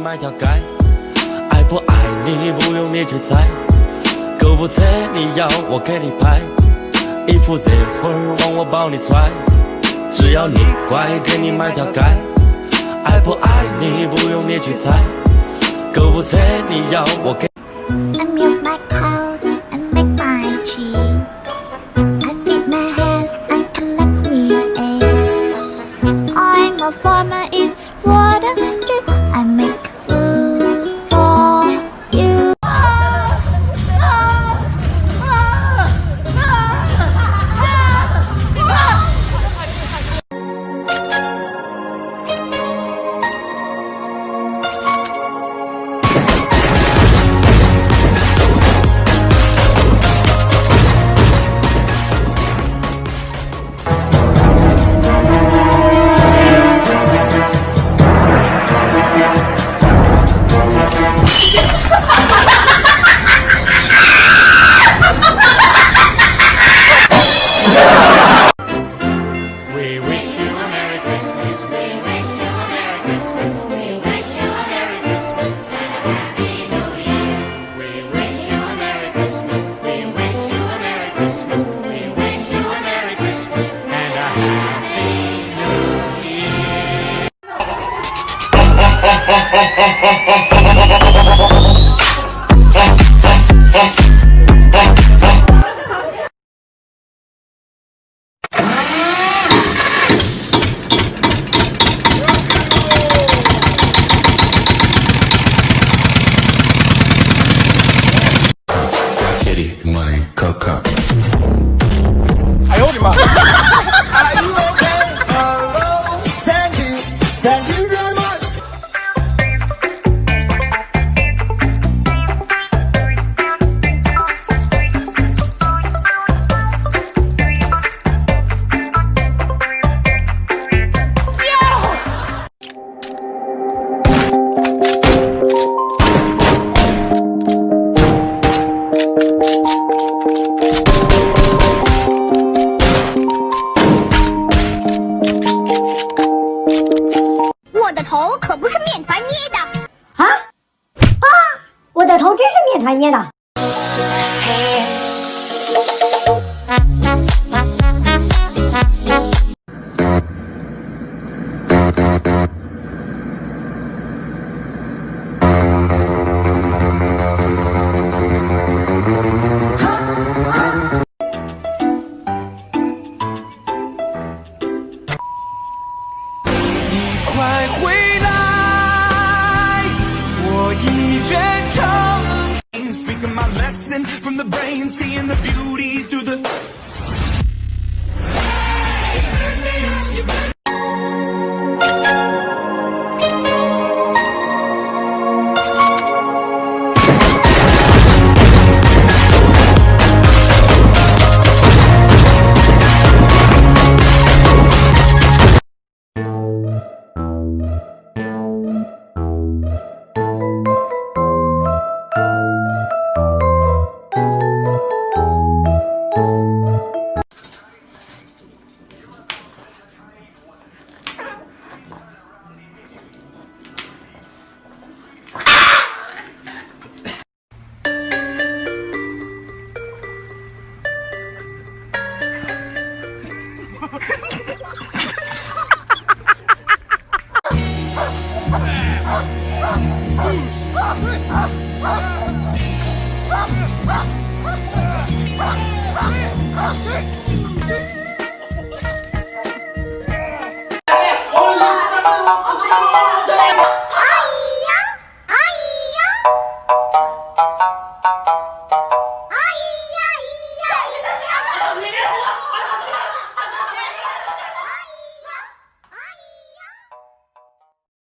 买条街，爱不爱你不用你去猜。购物车你要我给你拍，衣服热乎往我包里揣。只要你乖，给你买条街。爱不爱你不用你去猜。购物车你要我给。I milk my cows and make my cheese. I feed my hares and collect new eggs. I'm a farmer, it's what I do. I make food for you. 哎呦我的妈！我的头可不是面团捏的。我的头真是面团捏的。快回来，我已认成。Speaking my lesson from the brain, seeing the beauty through the. 是